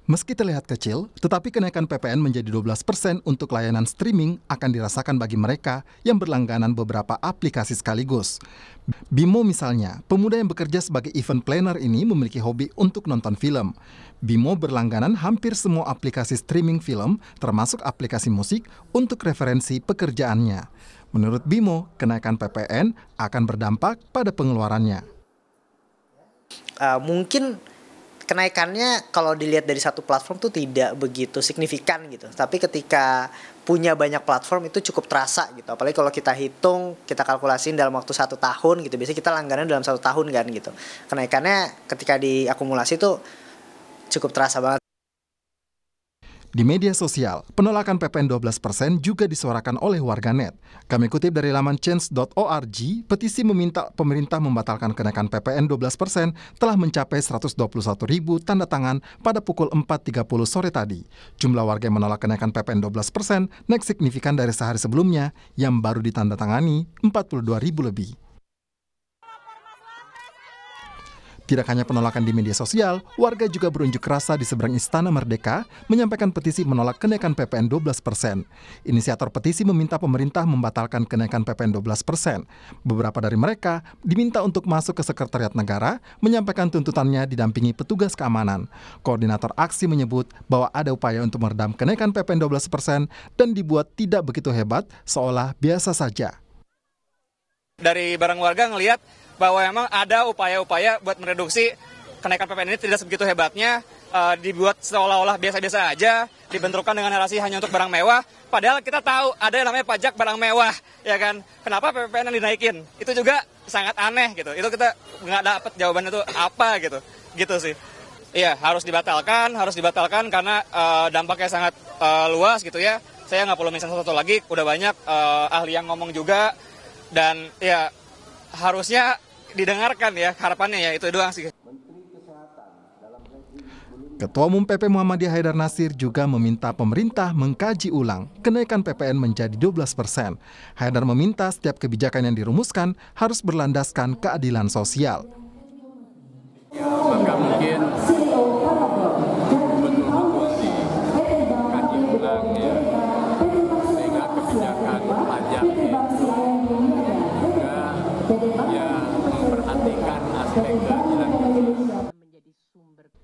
Meski terlihat kecil, tetapi kenaikan PPN menjadi 12% untuk layanan streaming akan dirasakan bagi mereka yang berlangganan beberapa aplikasi sekaligus. Bimo misalnya, pemuda yang bekerja sebagai event planner ini memiliki hobi untuk nonton film. Bimo berlangganan hampir semua aplikasi streaming film, termasuk aplikasi musik, untuk referensi pekerjaannya. Menurut Bimo, kenaikan PPN akan berdampak pada pengeluarannya. Mungkin kenaikannya kalau dilihat dari satu platform tuh tidak begitu signifikan gitu. Tapi ketika punya banyak platform itu cukup terasa gitu. Apalagi kalau kita hitung, kita kalkulasiin dalam waktu 1 tahun gitu. Biasanya kita langganan dalam 1 tahun kan gitu. Kenaikannya ketika diakumulasi tuh cukup terasa banget. Di media sosial, penolakan PPN 12% juga disuarakan oleh warganet. Kami kutip dari laman change.org, petisi meminta pemerintah membatalkan kenaikan PPN 12% telah mencapai 121.000 tanda tangan pada pukul 4.30 sore tadi. Jumlah warga yang menolak kenaikan PPN 12% naik signifikan dari sehari sebelumnya yang baru ditandatangani 42.000 lebih. Tidak hanya penolakan di media sosial, warga juga berunjuk rasa di seberang Istana Merdeka menyampaikan petisi menolak kenaikan PPN 12%. Inisiator petisi meminta pemerintah membatalkan kenaikan PPN 12%. Beberapa dari mereka diminta untuk masuk ke Sekretariat Negara menyampaikan tuntutannya didampingi petugas keamanan. Koordinator aksi menyebut bahwa ada upaya untuk meredam kenaikan PPN 12% dan dibuat tidak begitu hebat, seolah biasa saja. Dari barang warga ngelihat bahwa memang ada upaya-upaya buat mereduksi kenaikan PPN ini tidak sebegitu hebatnya, dibuat seolah-olah biasa-biasa aja, dibenturkan dengan narasi hanya untuk barang mewah, padahal kita tahu ada yang namanya pajak barang mewah, ya kan? Kenapa PPN yang dinaikin? Itu juga sangat aneh gitu, itu kita nggak dapat jawaban itu apa gitu sih. Iya, harus dibatalkan karena dampaknya sangat luas gitu ya. Saya nggak perlu mention satu lagi, udah banyak ahli yang ngomong juga, dan ya harusnya didengarkan ya, harapannya ya itu doang sih. Ketua Umum PP Muhammadiyah Haidar Nasir juga meminta pemerintah mengkaji ulang kenaikan PPN menjadi 12%. Haidar meminta setiap kebijakan yang dirumuskan harus berlandaskan keadilan sosial. Maka mungkin betul-betul dikaji ulang ya, sehingga kebijakan pajak juga ya memperhatikan aspek keadilan.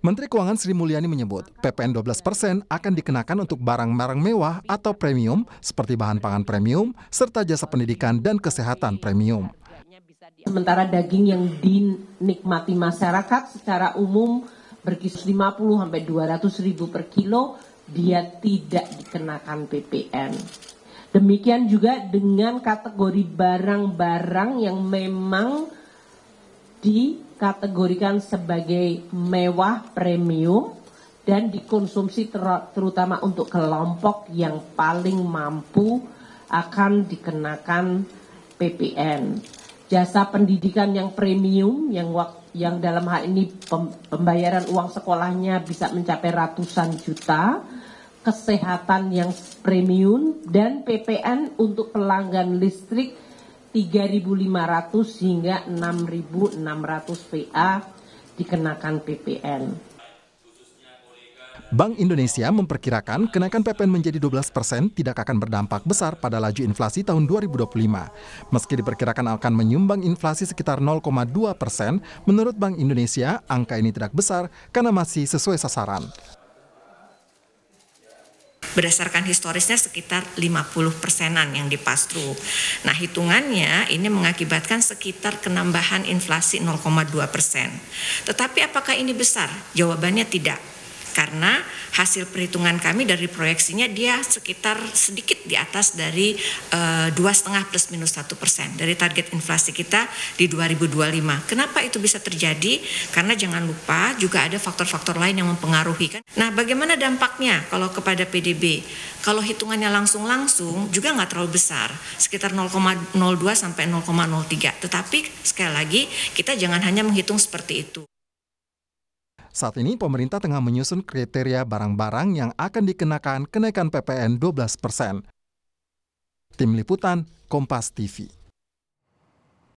Menteri Keuangan Sri Mulyani menyebut PPN 12% akan dikenakan untuk barang-barang mewah atau premium seperti bahan pangan premium serta jasa pendidikan dan kesehatan premium. Sementara daging yang dinikmati masyarakat secara umum berkisar 50 sampai 200 ribu per kilo, dia tidak dikenakan PPN. Demikian juga dengan kategori barang-barang yang memang dikategorikan sebagai mewah premium dan dikonsumsi terutama untuk kelompok yang paling mampu akan dikenakan PPN. Jasa pendidikan yang premium yang dalam hal ini pembayaran uang sekolahnya bisa mencapai ratusan juta, kesehatan yang premium, dan PPN untuk pelanggan listrik 3.500 hingga 6.600 VA dikenakan PPN. Bank Indonesia memperkirakan kenaikan PPN menjadi 12% tidak akan berdampak besar pada laju inflasi tahun 2025. Meski diperkirakan akan menyumbang inflasi sekitar 0,2%, menurut Bank Indonesia angka ini tidak besar karena masih sesuai sasaran. Berdasarkan historisnya sekitar 50%-an yang di-pass-through. Nah, hitungannya ini mengakibatkan sekitar penambahan inflasi 0,2%. Tetapi apakah ini besar? Jawabannya tidak. Karena hasil perhitungan kami dari proyeksinya dia sekitar sedikit di atas dari 2,5 plus minus 1% dari target inflasi kita di 2025. Kenapa itu bisa terjadi? Karena jangan lupa juga ada faktor-faktor lain yang mempengaruhi kan. Nah, bagaimana dampaknya kalau kepada PDB? Kalau hitungannya langsung juga nggak terlalu besar, sekitar 0,02 sampai 0,03. Tetapi sekali lagi kita jangan hanya menghitung seperti itu. Saat ini pemerintah tengah menyusun kriteria barang-barang yang akan dikenakan kenaikan PPN 12%. Tim Liputan, Kompas TV.